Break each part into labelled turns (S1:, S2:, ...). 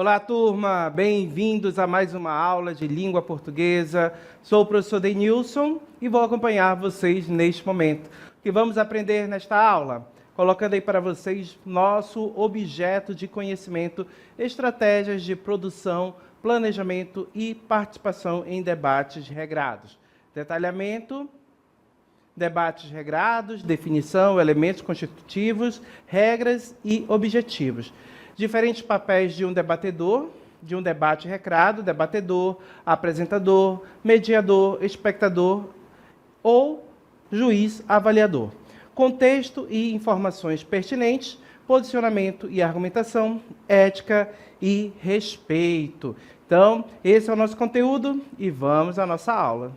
S1: Olá, turma! Bem-vindos a mais uma aula de língua portuguesa. Sou o professor Denilson e vou acompanhar vocês neste momento. O que vamos aprender nesta aula? Colocando aí para vocês nosso objeto de conhecimento, estratégias de produção, planejamento e participação em debates regrados. Detalhamento, debates regrados, definição, elementos constitutivos, regras e objetivos. Diferentes papéis de um debatedor, de um debate regrado, debatedor, apresentador, mediador, espectador ou juiz avaliador. Contexto e informações pertinentes, posicionamento e argumentação, ética e respeito. Então, esse é o nosso conteúdo e vamos à nossa aula.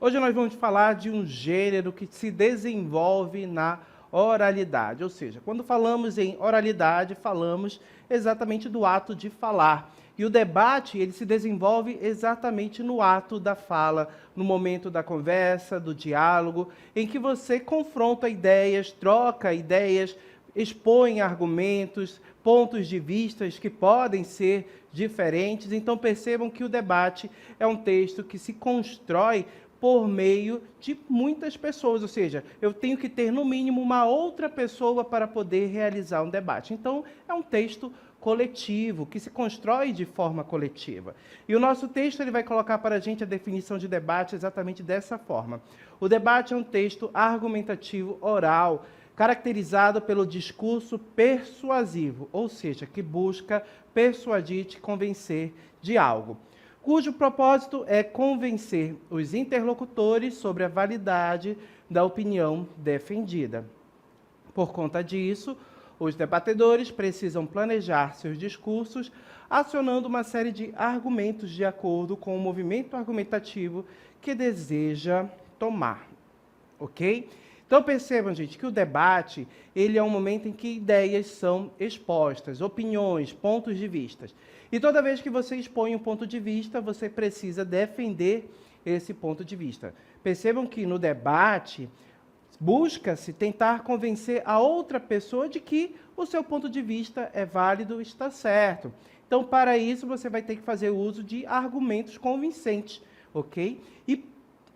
S1: Hoje nós vamos falar de um gênero que se desenvolve na oralidade, ou seja, quando falamos em oralidade, falamos exatamente do ato de falar. E o debate, ele se desenvolve exatamente no ato da fala, no momento da conversa, do diálogo, em que você confronta ideias, troca ideias, expõe argumentos, pontos de vista que podem ser diferentes. Então percebam que o debate é um texto que se constrói por meio de muitas pessoas, ou seja, eu tenho que ter no mínimo uma outra pessoa para poder realizar um debate. Então, é um texto coletivo, que se constrói de forma coletiva. E o nosso texto ele vai colocar para a gente a definição de debate exatamente dessa forma. O debate é um texto argumentativo oral, caracterizado pelo discurso persuasivo, ou seja, que busca persuadir, te convencer de algo, cujo propósito é convencer os interlocutores sobre a validade da opinião defendida. Por conta disso, os debatedores precisam planejar seus discursos, acionando uma série de argumentos de acordo com o movimento argumentativo que deseja tomar. Ok? Então percebam, gente, que o debate ele é um momento em que ideias são expostas, opiniões, pontos de vista. E toda vez que você expõe um ponto de vista, você precisa defender esse ponto de vista. Percebam que no debate busca-se tentar convencer a outra pessoa de que o seu ponto de vista é válido, está certo. Então, para isso, você vai ter que fazer uso de argumentos convincentes, ok? E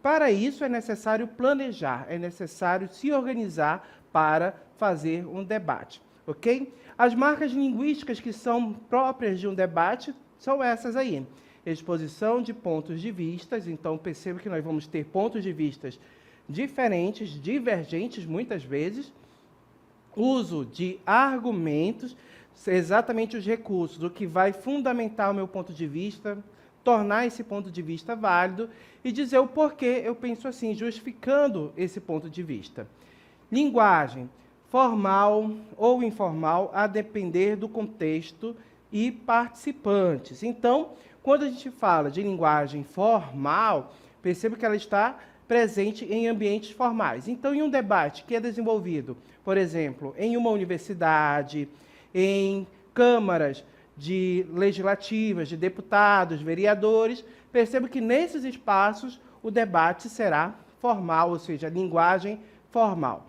S1: para isso é necessário planejar, é necessário se organizar para fazer um debate, ok? As marcas linguísticas que são próprias de um debate são essas aí. Exposição de pontos de vista, então perceba que nós vamos ter pontos de vista diferentes, divergentes muitas vezes. Uso de argumentos, exatamente os recursos, o que vai fundamentar o meu ponto de vista, tornar esse ponto de vista válido e dizer o porquê eu penso assim, justificando esse ponto de vista. Linguagem, formal ou informal, a depender do contexto e participantes. Então, quando a gente fala de linguagem formal, perceba que ela está presente em ambientes formais. Então, em um debate que é desenvolvido, por exemplo, em uma universidade, em câmaras legislativas, de deputados, vereadores, percebo que nesses espaços o debate será formal, ou seja, linguagem formal.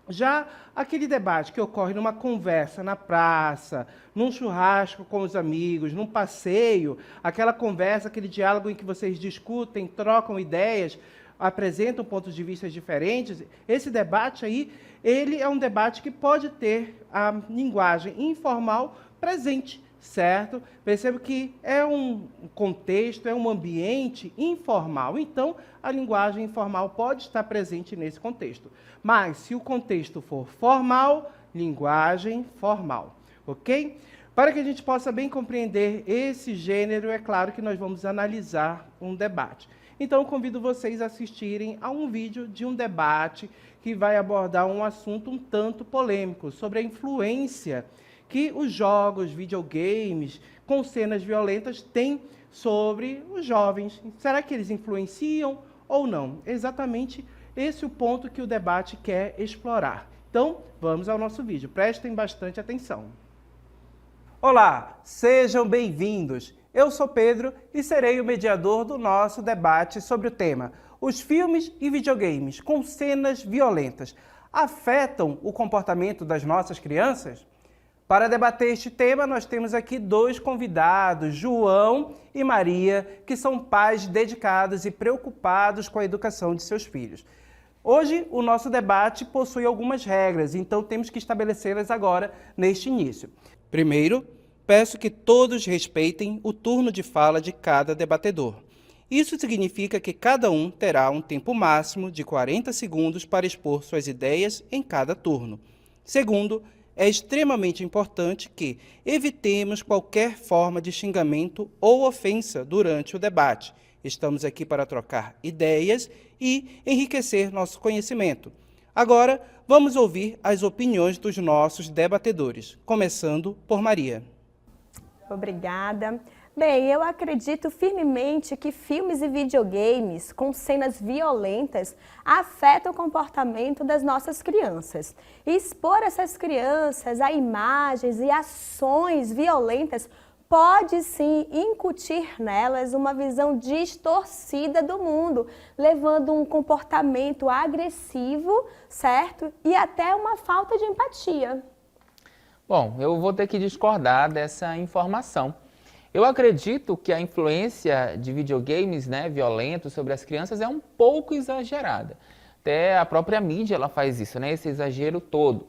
S1: Já aquele debate que ocorre numa conversa na praça, num churrasco com os amigos, num passeio, aquela conversa, aquele diálogo em que vocês discutem, trocam ideias, apresentam pontos de vista diferentes, esse debate aí, ele é um debate que pode ter a linguagem informal presente, certo? Percebo que é um contexto, é um ambiente informal, então a linguagem informal pode estar presente nesse contexto. Mas se o contexto for formal, linguagem formal, ok? Para que a gente possa bem compreender esse gênero, é claro que nós vamos analisar um debate. Então, eu convido vocês a assistirem a um vídeo de um debate que vai abordar um assunto um tanto polêmico, sobre a influência que os jogos, videogames, com cenas violentas, têm sobre os jovens. Será que eles influenciam ou não? Exatamente esse é o ponto que o debate quer explorar. Então, vamos ao nosso vídeo. Prestem bastante atenção. Olá, sejam bem-vindos. Eu sou Pedro e serei o mediador do nosso debate sobre o tema os filmes e videogames com cenas violentas. afetam o comportamento das nossas crianças? Para debater este tema, nós temos aqui dois convidados, João e Maria, que são pais dedicados e preocupados com a educação de seus filhos. Hoje, o nosso debate possui algumas regras, então temos que estabelecê-las agora neste início. Primeiro, peço que todos respeitem o turno de fala de cada debatedor. Isso significa que cada um terá um tempo máximo de 40 segundos para expor suas ideias em cada turno. Segundo, é extremamente importante que evitemos qualquer forma de xingamento ou ofensa durante o debate. Estamos aqui para trocar ideias e enriquecer nosso conhecimento. Agora, vamos ouvir as opiniões dos nossos debatedores, começando por Maria.
S2: Obrigada. Bem, eu acredito firmemente que filmes e videogames com cenas violentas afetam o comportamento das nossas crianças. E expor essas crianças a imagens e ações violentas pode sim incutir nelas uma visão distorcida do mundo, levando um comportamento agressivo, certo? E até uma falta de empatia.
S3: Bom, eu vou ter que discordar dessa informação. Eu acredito que a influência de videogames, violentos sobre as crianças é um pouco exagerada. Até a própria mídia ela faz isso, esse exagero todo.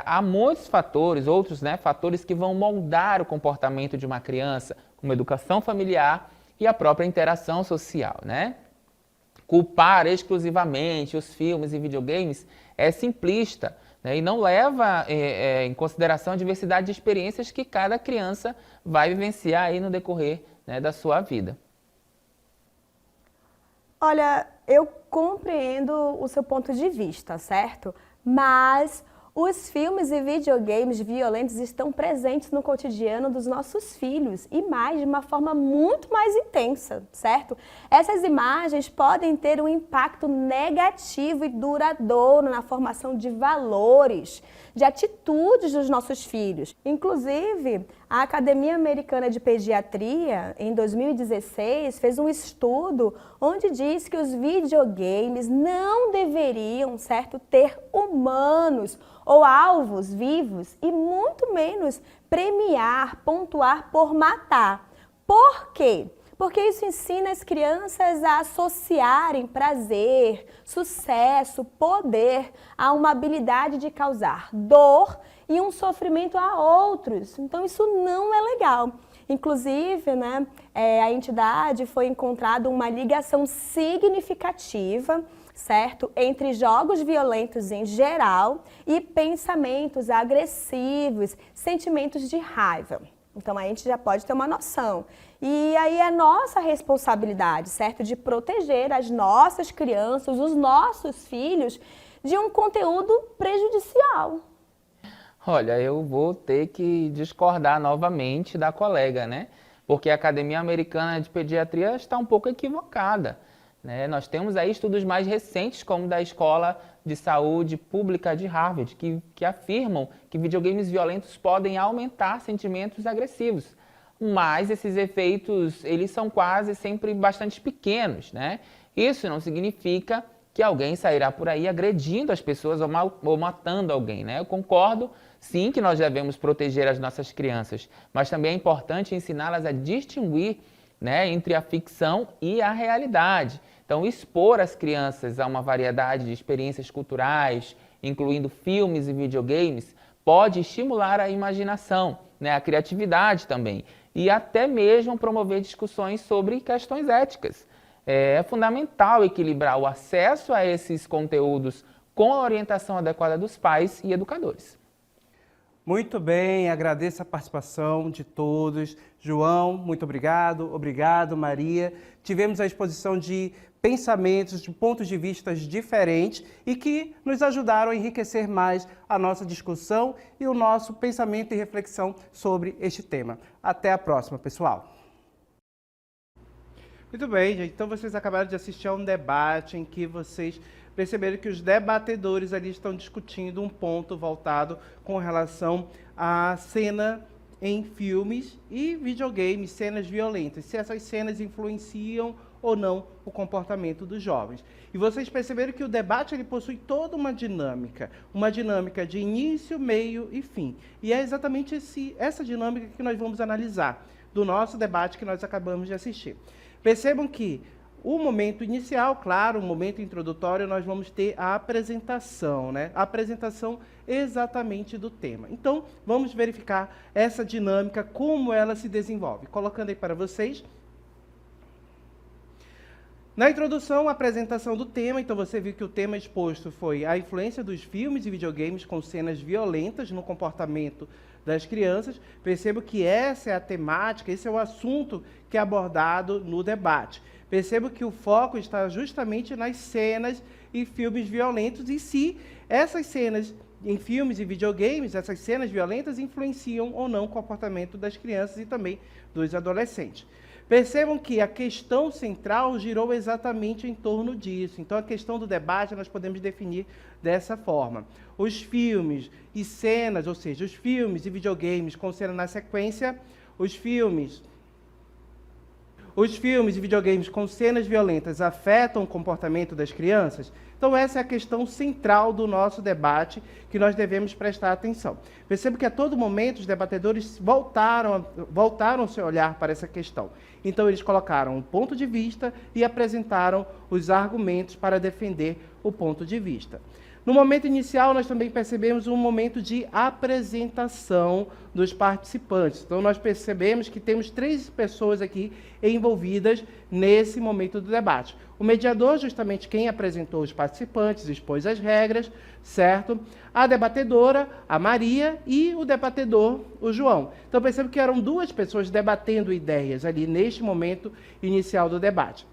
S3: Há muitos fatores, outros fatores que vão moldar o comportamento de uma criança, como educação familiar e a própria interação social. Culpar exclusivamente os filmes e videogames é simplista, e não leva em consideração a diversidade de experiências que cada criança vai vivenciar aí no decorrer da sua vida.
S2: Olha, eu compreendo o seu ponto de vista, certo? Mas os filmes e videogames violentos estão presentes no cotidiano dos nossos filhos e mais, de uma forma muito mais intensa, certo? Essas imagens podem ter um impacto negativo e duradouro na formação de valores, de atitudes dos nossos filhos. Inclusive, a Academia Americana de Pediatria, em 2016, fez um estudo onde diz que os videogames não deveriam, certo, ter humanos ou alvos vivos e muito menos premiar, pontuar por matar. Por quê? Porque isso ensina as crianças a associarem prazer, sucesso, poder a uma habilidade de causar dor e um sofrimento a outros. Então isso não é legal. Inclusive, a entidade foi encontrada uma ligação significativa, certo? Entre jogos violentos em geral e pensamentos agressivos, sentimentos de raiva. Então a gente já pode ter uma noção. E aí é nossa responsabilidade, certo? De proteger as nossas crianças, os nossos filhos, de um conteúdo prejudicial.
S3: Olha, eu vou ter que discordar novamente da colega, Porque a Academia Americana de Pediatria está um pouco equivocada. Nós temos aí estudos mais recentes, como da Escola de Saúde Pública de Harvard, que afirmam que videogames violentos podem aumentar sentimentos agressivos. Mas esses efeitos, eles são quase sempre bastante pequenos, Isso não significa que alguém sairá por aí agredindo as pessoas ou matando alguém, Eu concordo, sim, que nós devemos proteger as nossas crianças, mas também é importante ensiná-las a distinguir entre a ficção e a realidade. Então, expor as crianças a uma variedade de experiências culturais, incluindo filmes e videogames, pode estimular a imaginação, a criatividade também, e até mesmo promover discussões sobre questões éticas. É fundamental equilibrar o acesso a esses conteúdos com a orientação adequada dos pais e educadores.
S1: Muito bem, agradeço a participação de todos. João, muito obrigado. Obrigado, Maria. Tivemos a exposição de pensamentos, de pontos de vista diferentes e que nos ajudaram a enriquecer mais a nossa discussão e o nosso pensamento e reflexão sobre este tema. Até a próxima, pessoal. Muito bem, gente. Então vocês acabaram de assistir a um debate em que vocês perceberam que os debatedores ali estão discutindo um ponto voltado com relação à cena em filmes e videogames, cenas violentas. Se essas cenas influenciam ou não o comportamento dos jovens. E vocês perceberam que o debate ele possui toda uma dinâmica de início, meio e fim. E é exatamente essa dinâmica que nós vamos analisar do nosso debate que nós acabamos de assistir. Percebam que o momento inicial, claro, o momento introdutório, nós vamos ter a apresentação, né? A apresentação exatamente do tema. Então, vamos verificar essa dinâmica, como ela se desenvolve. Colocando aí para vocês. Na introdução, a apresentação do tema, então você viu que o tema exposto foi a influência dos filmes e videogames com cenas violentas no comportamento das crianças. Percebo que essa é a temática, esse é o assunto que é abordado no debate. Percebo que o foco está justamente nas cenas e filmes violentos e se essas cenas em filmes e videogames, essas cenas violentas influenciam ou não o comportamento das crianças e também dos adolescentes. Percebam que a questão central girou exatamente em torno disso. Então, a questão do debate nós podemos definir dessa forma. Os filmes e cenas, ou seja, os filmes e videogames com cena na sequência, os filmes e videogames com cenas violentas afetam o comportamento das crianças? Então, essa é a questão central do nosso debate que nós devemos prestar atenção. Percebo que a todo momento os debatedores voltaram seu olhar para essa questão. Então, eles colocaram um ponto de vista e apresentaram os argumentos para defender o ponto de vista. No momento inicial, nós também percebemos um momento de apresentação dos participantes. Então, nós percebemos que temos 3 pessoas aqui envolvidas nesse momento do debate. O mediador, justamente quem apresentou os participantes, expôs as regras, certo? A debatedora, a Maria, e o debatedor, o João. Então, percebo que eram 2 pessoas debatendo ideias ali neste momento inicial do debate.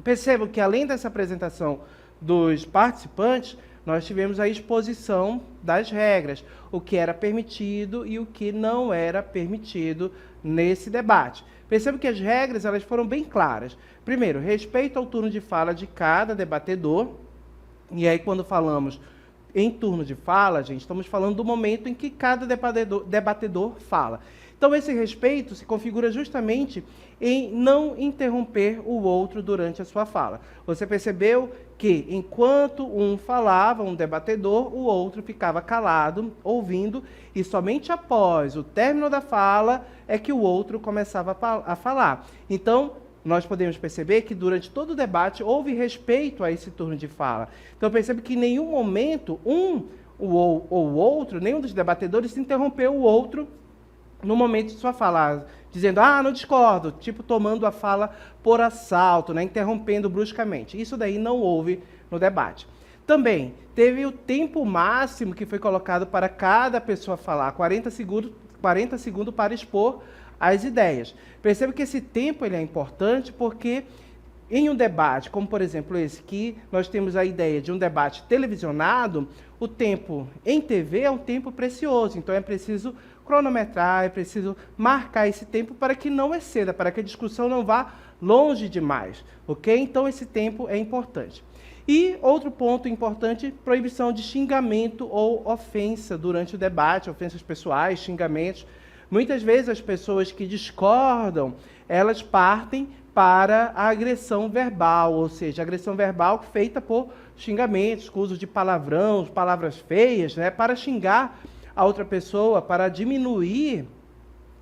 S1: Percebo que, além dessa apresentação dos participantes, nós tivemos a exposição das regras, o que era permitido e o que não era permitido nesse debate. Percebo que as regras elas foram bem claras. Primeiro, respeito ao turno de fala de cada debatedor. E aí, quando falamos em turno de fala, gente, estamos falando do momento em que cada debatedor fala. Então, esse respeito se configura justamente em não interromper o outro durante a sua fala. Você percebeu que, enquanto um falava, um debatedor, o outro ficava calado, ouvindo, e somente após o término da fala é que o outro começava a falar. Então, nós podemos perceber que durante todo o debate houve respeito a esse turno de fala. Então, percebe que em nenhum momento ou o outro, nenhum dos debatedores interrompeu o outro no momento de sua fala, dizendo, não discordo, tipo tomando a fala por assalto, né, interrompendo bruscamente. Isso daí não houve no debate. Também teve o tempo máximo que foi colocado para cada pessoa falar, 40 segundos para expor as ideias. Perceba que esse tempo ele é importante porque em um debate, como por exemplo esse que nós temos a ideia de um debate televisionado, o tempo em TV é um tempo precioso, então é preciso cronometrar, é preciso marcar esse tempo para que não exceda, para que a discussão não vá longe demais, ok? Então esse tempo é importante. E outro ponto importante, proibição de xingamento ou ofensa durante o debate, ofensas pessoais, xingamentos. Muitas vezes as pessoas que discordam, elas partem para a agressão verbal, ou seja, agressão verbal feita por xingamentos, com uso de palavrão, palavras feias, né, para xingar a outra pessoa, para diminuir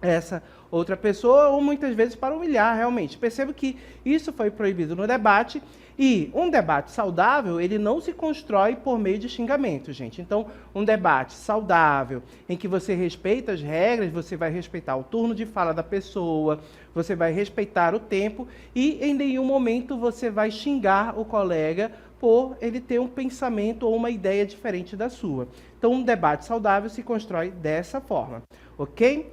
S1: essa outra pessoa, ou muitas vezes para humilhar realmente. Percebo que isso foi proibido no debate, e um debate saudável, ele não se constrói por meio de xingamento, gente. Então, um debate saudável, em que você respeita as regras, você vai respeitar o turno de fala da pessoa, você vai respeitar o tempo, e em nenhum momento você vai xingar o colega por ele ter um pensamento ou uma ideia diferente da sua. Então, um debate saudável se constrói dessa forma, ok?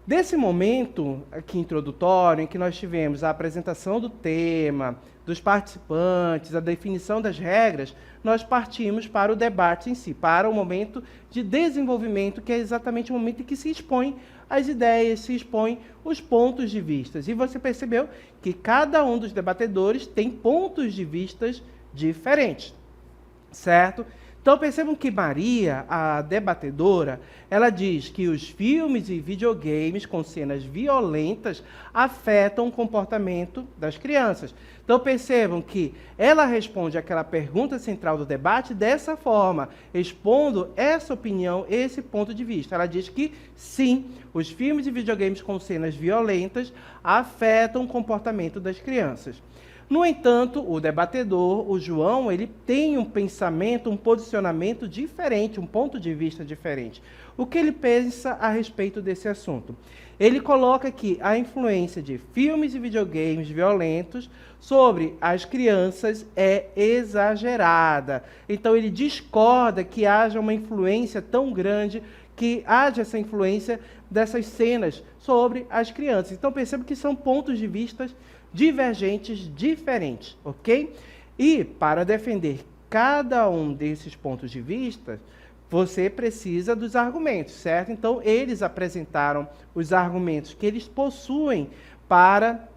S1: Desse momento aqui introdutório, em que nós tivemos a apresentação do tema, dos participantes, a definição das regras, nós partimos para o debate em si, para o momento de desenvolvimento, que é exatamente o momento em que se expõe as ideias, se expõe os pontos de vista. E você percebeu que cada um dos debatedores tem pontos de vista diferentes, certo? Então percebam que Maria, a debatedora, ela diz que os filmes e videogames com cenas violentas afetam o comportamento das crianças. Então percebam que ela responde àquela pergunta central do debate dessa forma, expondo essa opinião, esse ponto de vista. Ela diz que sim, os filmes e videogames com cenas violentas afetam o comportamento das crianças. No entanto, o debatedor, o João, ele tem um pensamento, um posicionamento diferente, um ponto de vista diferente. O que ele pensa a respeito desse assunto? Ele coloca que a influência de filmes e videogames violentos sobre as crianças é exagerada. Então ele discorda que haja uma influência tão grande, que haja essa influência dessas cenas sobre as crianças. Então perceba que são pontos de vista divergentes, diferentes, ok? E para defender cada um desses pontos de vista, você precisa dos argumentos, certo? Então, eles apresentaram os argumentos que eles possuem para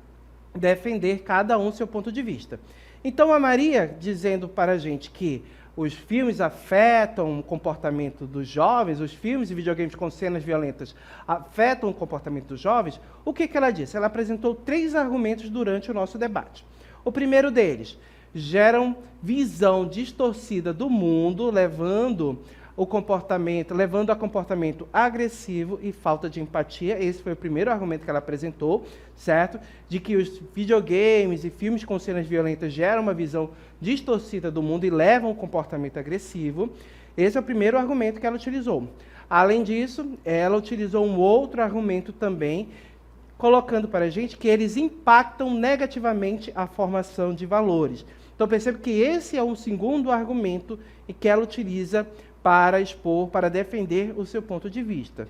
S1: defender cada um seu ponto de vista. Então, a Maria, dizendo para a gente que os filmes afetam o comportamento dos jovens, os filmes e videogames com cenas violentas afetam o comportamento dos jovens, o que ela disse? Ela apresentou 3 argumentos durante o nosso debate. O primeiro deles, geram visão distorcida do mundo, levando a comportamento agressivo e falta de empatia. Esse foi o primeiro argumento que ela apresentou, certo? De que os videogames e filmes com cenas violentas geram uma visão distorcida do mundo e levam ao comportamento agressivo. Esse é o primeiro argumento que ela utilizou. Além disso, ela utilizou um outro argumento também, colocando para a gente que eles impactam negativamente a formação de valores. Então, perceba que esse é um segundo argumento que ela utiliza para expor, para defender o seu ponto de vista.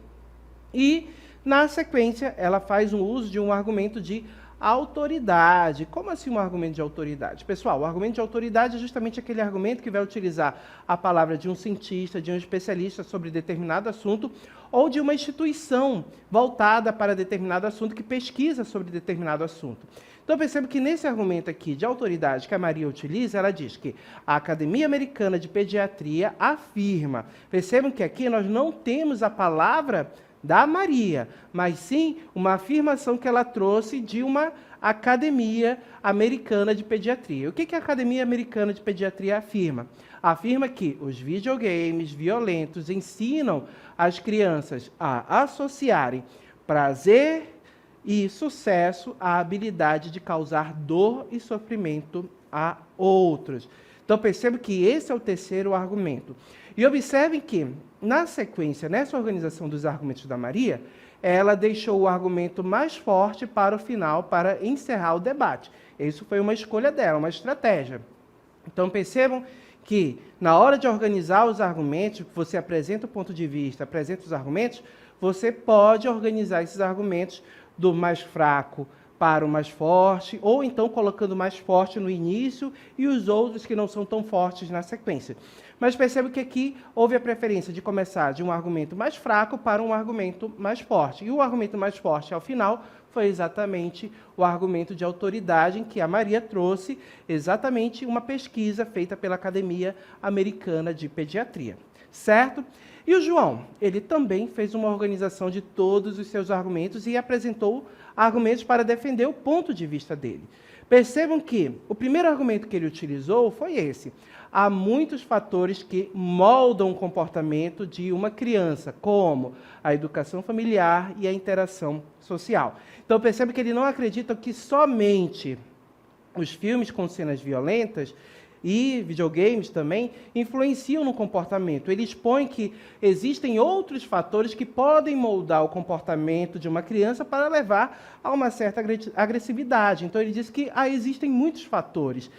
S1: E, na sequência, ela faz um uso de um argumento de autoridade. Como assim um argumento de autoridade? Pessoal, o argumento de autoridade é justamente aquele argumento que vai utilizar a palavra de um cientista, de um especialista sobre determinado assunto, ou de uma instituição voltada para determinado assunto, que pesquisa sobre determinado assunto. Então, perceba que nesse argumento aqui de autoridade que a Maria utiliza, ela diz que a Academia Americana de Pediatria afirma. Percebam que aqui nós não temos a palavra da Maria, mas sim uma afirmação que ela trouxe de uma Academia Americana de Pediatria. O que a Academia Americana de Pediatria afirma? Afirma que os videogames violentos ensinam as crianças a associarem prazer e sucesso à habilidade de causar dor e sofrimento a outros. Então, perceba que esse é o terceiro argumento. E observem que, na sequência, nessa organização dos argumentos da Maria, ela deixou o argumento mais forte para o final, para encerrar o debate. Isso foi uma escolha dela, uma estratégia. Então, percebam que, na hora de organizar os argumentos, você apresenta o ponto de vista, apresenta os argumentos, você pode organizar esses argumentos do mais fraco para o mais forte, ou então colocando o mais forte no início e os outros que não são tão fortes na sequência. Mas perceba que aqui houve a preferência de começar de um argumento mais fraco para um argumento mais forte. E o argumento mais forte, ao final, foi exatamente o argumento de autoridade, em que a Maria trouxe exatamente uma pesquisa feita pela Academia Americana de Pediatria. Certo? E o João, ele também fez uma organização de todos os seus argumentos e apresentou argumentos para defender o ponto de vista dele. Percebam que o primeiro argumento que ele utilizou foi esse. Há muitos fatores que moldam o comportamento de uma criança, como a educação familiar e a interação social. Então, perceba que ele não acredita que somente os filmes com cenas violentas e videogames também influenciam no comportamento. Ele expõe que existem outros fatores que podem moldar o comportamento de uma criança para levar a uma certa agressividade. Então, ele diz que existem muitos fatores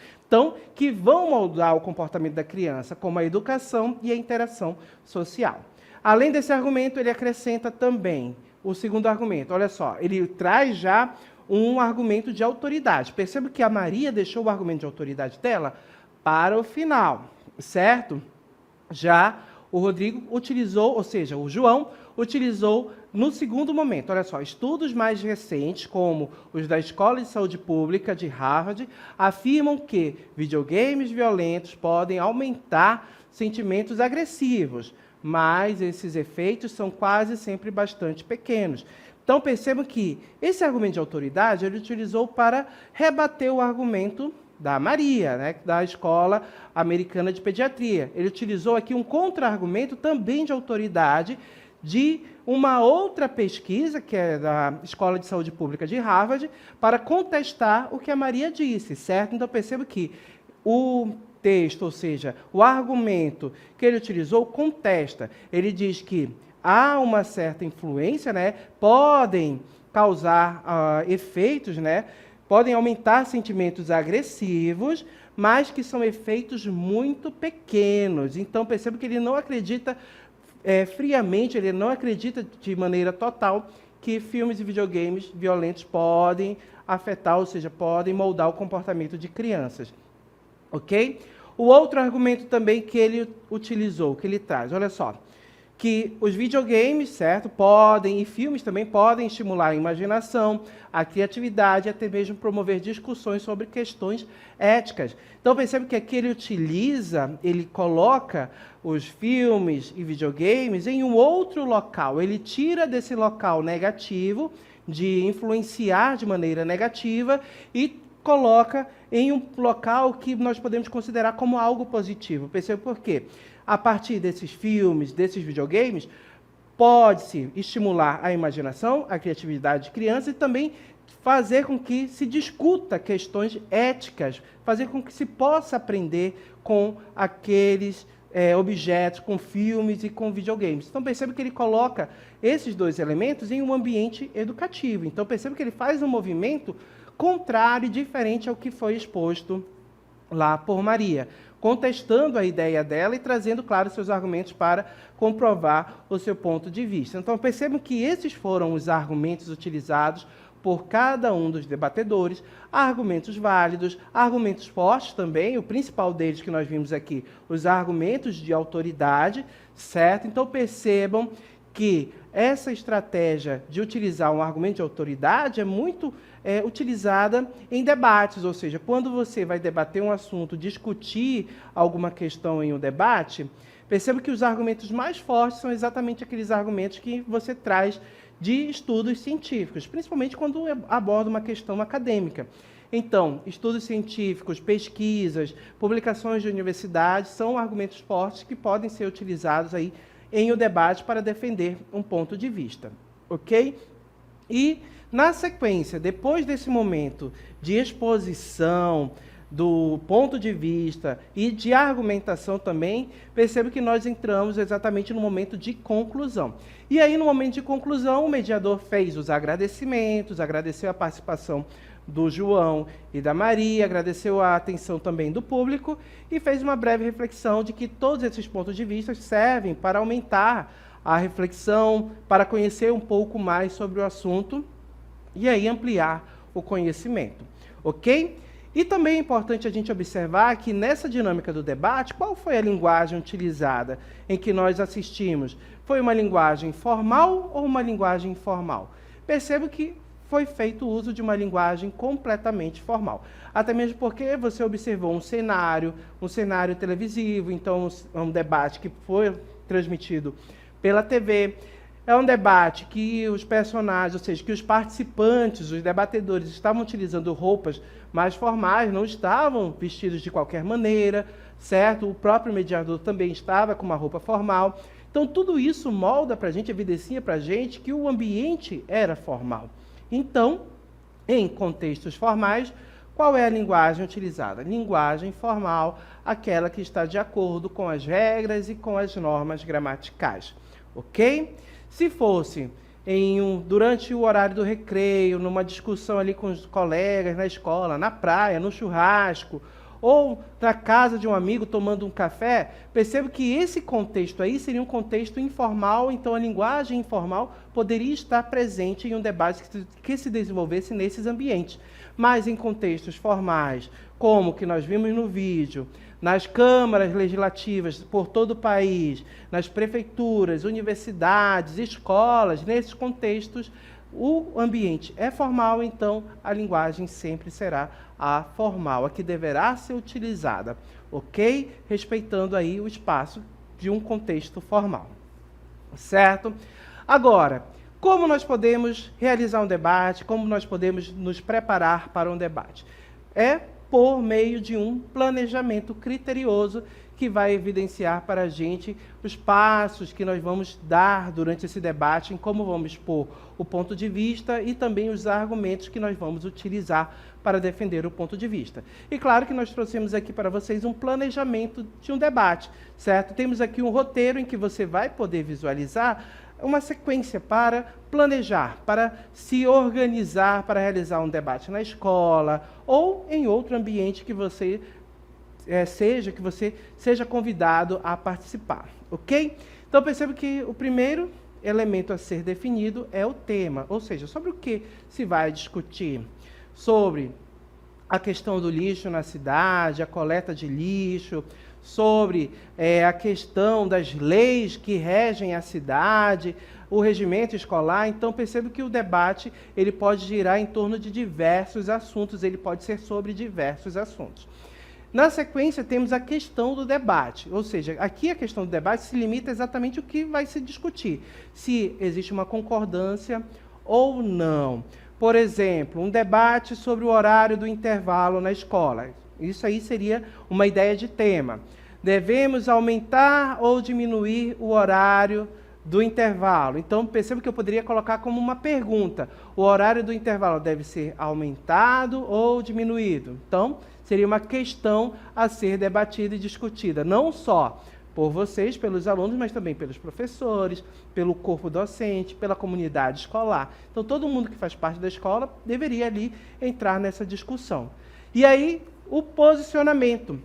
S1: que vão moldar o comportamento da criança, como a educação e a interação social. Além desse argumento, ele acrescenta também o segundo argumento. Olha só, ele traz já um argumento de autoridade. Perceba que a Maria deixou o argumento de autoridade dela para o final, certo? Já o Rodrigo utilizou, ou seja, o João utilizou no segundo momento. Olha só, estudos mais recentes, como os da Escola de Saúde Pública de Harvard, afirmam que videogames violentos podem aumentar sentimentos agressivos, mas esses efeitos são quase sempre bastante pequenos. Então, percebam que esse argumento de autoridade ele utilizou para rebater o argumento da Maria, né, da Escola Americana de Pediatria. Ele utilizou aqui um contra-argumento também de autoridade de uma outra pesquisa, que é da Escola de Saúde Pública de Harvard, para contestar o que a Maria disse, certo? Então, perceba que o texto, ou seja, o argumento que ele utilizou, contesta. Ele diz que há uma certa influência, né, podem causar efeitos, né, podem aumentar sentimentos agressivos, mas que são efeitos muito pequenos. Então, perceba que ele não acredita friamente, ele não acredita de maneira total que filmes e videogames violentos podem afetar, ou seja, podem moldar o comportamento de crianças. Ok? O outro argumento também que ele utilizou, que ele traz, olha só, que os videogames, certo, podem, e filmes também podem estimular a imaginação, a criatividade e até mesmo promover discussões sobre questões éticas. Então, percebe que aqui ele coloca os filmes e videogames em um outro local. Ele tira desse local negativo, de influenciar de maneira negativa, e coloca em um local que nós podemos considerar como algo positivo. Percebe por quê? A partir desses filmes, desses videogames, pode-se estimular a imaginação, a criatividade de criança e também fazer com que se discuta questões éticas, fazer com que se possa aprender com aqueles objetos, com filmes e com videogames. Então, percebe que ele coloca esses dois elementos em um ambiente educativo. Então, percebe que ele faz um movimento contrário e diferente ao que foi exposto lá por Maria, contestando a ideia dela e trazendo, claro, seus argumentos para comprovar o seu ponto de vista. Então, percebam que esses foram os argumentos utilizados por cada um dos debatedores, argumentos válidos, argumentos fortes também, o principal deles que nós vimos aqui, os argumentos de autoridade, certo? Então, percebam que essa estratégia de utilizar um argumento de autoridade é muito utilizada em debates, ou seja, quando você vai debater um assunto, discutir alguma questão em um debate, perceba que os argumentos mais fortes são exatamente aqueles argumentos que você traz de estudos científicos, principalmente quando aborda uma questão acadêmica. Então, estudos científicos, pesquisas, publicações de universidades são argumentos fortes que podem ser utilizados aí em um debate para defender um ponto de vista, ok? E, na sequência, depois desse momento de exposição do ponto de vista e de argumentação também, percebo que nós entramos exatamente no momento de conclusão. E aí, no momento de conclusão, o mediador fez os agradecimentos, agradeceu a participação do João e da Maria, agradeceu a atenção também do público e fez uma breve reflexão de que todos esses pontos de vista servem para aumentar a reflexão, para conhecer um pouco mais sobre o assunto e aí ampliar o conhecimento, ok? E também é importante a gente observar que nessa dinâmica do debate, qual foi a linguagem utilizada em que nós assistimos? Foi uma linguagem formal ou uma linguagem informal? Percebo que foi feito uso de uma linguagem completamente formal. Até mesmo porque você observou um cenário televisivo, então um debate que foi transmitido pela TV. É um debate que os personagens, ou seja, que os participantes, os debatedores, estavam utilizando roupas mais formais, não estavam vestidos de qualquer maneira, certo? O próprio mediador também estava com uma roupa formal. Então, tudo isso molda para a gente, evidencia para a gente que o ambiente era formal. Então, em contextos formais, qual é a linguagem utilizada? Linguagem formal, aquela que está de acordo com as regras e com as normas gramaticais, ok? Se fosse durante o horário do recreio, numa discussão ali com os colegas na escola, na praia, no churrasco, ou na casa de um amigo tomando um café, percebo que esse contexto aí seria um contexto informal, então a linguagem informal poderia estar presente em um debate que se desenvolvesse nesses ambientes. Mas em contextos formais, como que nós vimos no vídeo, nas câmaras legislativas por todo o país, nas prefeituras, universidades, escolas, nesses contextos, o ambiente é formal, então a linguagem sempre será a formal, a que deverá ser utilizada, ok? Respeitando aí o espaço de um contexto formal, certo? Agora, como nós podemos realizar um debate, como nós podemos nos preparar para um debate? É por meio de um planejamento criterioso que vai evidenciar para a gente os passos que nós vamos dar durante esse debate, em como vamos expor o ponto de vista e também os argumentos que nós vamos utilizar para defender o ponto de vista. E claro que nós trouxemos aqui para vocês um planejamento de um debate, certo? Temos aqui um roteiro em que você vai poder visualizar uma sequência para planejar, para se organizar, para realizar um debate na escola ou em outro ambiente que você seja convidado a participar, ok? Então perceba que o primeiro elemento a ser definido é o tema, ou seja, sobre o que se vai discutir, sobre a questão do lixo na cidade, a coleta de lixo, sobre a questão das leis que regem a cidade, o regimento escolar. Então perceba que o debate ele pode girar em torno de diversos assuntos, ele pode ser sobre diversos assuntos. Na sequência, temos a questão do debate, ou seja, aqui a questão do debate se limita exatamente ao que vai se discutir, se existe uma concordância ou não. Por exemplo, um debate sobre o horário do intervalo na escola. Isso aí seria uma ideia de tema. Devemos aumentar ou diminuir o horário do intervalo? Então, perceba que eu poderia colocar como uma pergunta. O horário do intervalo deve ser aumentado ou diminuído? Então, seria uma questão a ser debatida e discutida, não só por vocês, pelos alunos, mas também pelos professores, pelo corpo docente, pela comunidade escolar. Então, todo mundo que faz parte da escola deveria ali entrar nessa discussão. E aí, o posicionamento.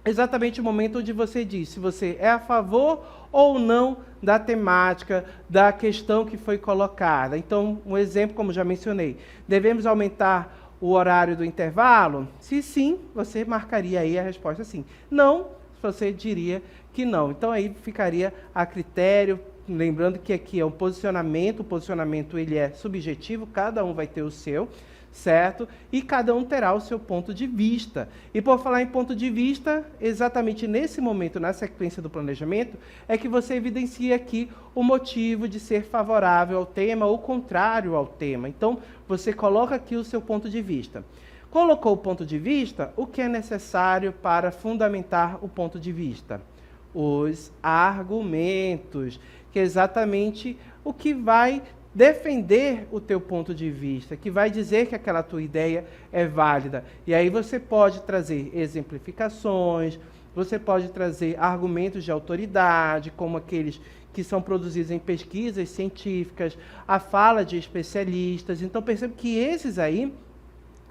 S1: Exatamente o momento onde você diz se você é a favor ou não da temática, da questão que foi colocada. Então, um exemplo, como já mencionei, devemos aumentar o horário do intervalo? Se sim, você marcaria aí a resposta sim. Não, você diria que não. Então, aí ficaria a critério, lembrando que aqui é um posicionamento, o posicionamento ele é subjetivo, cada um vai ter o seu, certo? E cada um terá o seu ponto de vista. E por falar em ponto de vista, exatamente nesse momento, na sequência do planejamento, é que você evidencia aqui o motivo de ser favorável ao tema ou contrário ao tema. Então, você coloca aqui o seu ponto de vista. Colocou o ponto de vista, o que é necessário para fundamentar o ponto de vista? Os argumentos, que é exatamente o que vai defender o teu ponto de vista, que vai dizer que aquela tua ideia é válida. E aí você pode trazer exemplificações, você pode trazer argumentos de autoridade, como aqueles que são produzidos em pesquisas científicas, a fala de especialistas. Então perceba que esses aí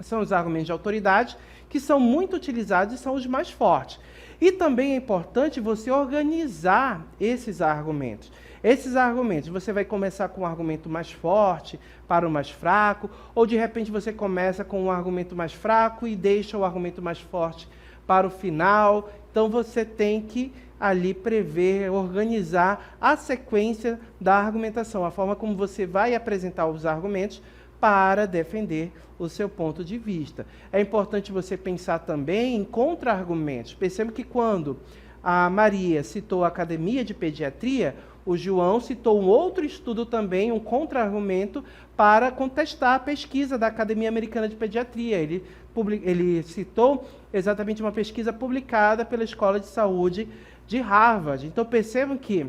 S1: são os argumentos de autoridade que são muito utilizados e são os mais fortes. E também é importante você organizar esses argumentos. Esses argumentos, você vai começar com um argumento mais forte para o mais fraco, ou de repente você começa com um argumento mais fraco e deixa o argumento mais forte para o final. Então você tem que ali prever, organizar a sequência da argumentação, a forma como você vai apresentar os argumentos para defender o seu ponto de vista. É importante você pensar também em contra-argumentos. Perceba que quando a Maria citou a Academia de Pediatria, o João citou um outro estudo também, um contra-argumento, para contestar a pesquisa da Academia Americana de Pediatria. Ele citou exatamente uma pesquisa publicada pela Escola de Saúde de Harvard. Então percebam que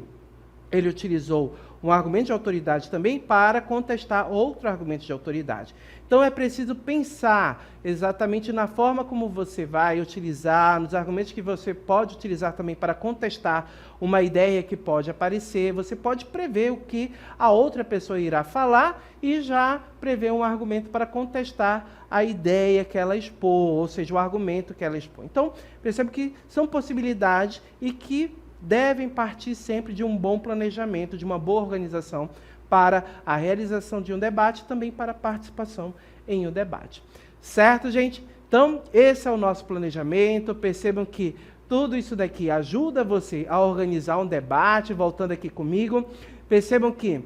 S1: ele utilizou um argumento de autoridade também para contestar outro argumento de autoridade. Então é preciso pensar exatamente na forma como você vai utilizar, nos argumentos que você pode utilizar também para contestar uma ideia que pode aparecer. Você pode prever o que a outra pessoa irá falar e já prever um argumento para contestar a ideia que ela expôs, ou seja, o argumento que ela expõe. Então, perceba que são possibilidades e que devem partir sempre de um bom planejamento, de uma boa organização para a realização de um debate, também para a participação em um debate. Certo, gente? Então, esse é o nosso planejamento. Percebam que tudo isso daqui ajuda você a organizar um debate, voltando aqui comigo. Percebam que,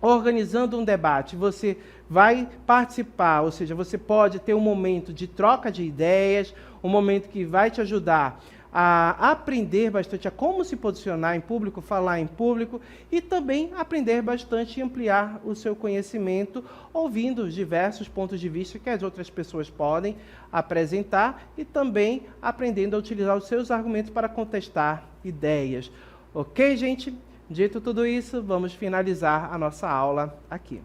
S1: organizando um debate, você vai participar, ou seja, você pode ter um momento de troca de ideias, um momento que vai te ajudar a aprender bastante a como se posicionar em público, falar em público, e também aprender bastante e ampliar o seu conhecimento, ouvindo os diversos pontos de vista que as outras pessoas podem apresentar e também aprendendo a utilizar os seus argumentos para contestar ideias. Ok, gente? Dito tudo isso, vamos finalizar a nossa aula aqui.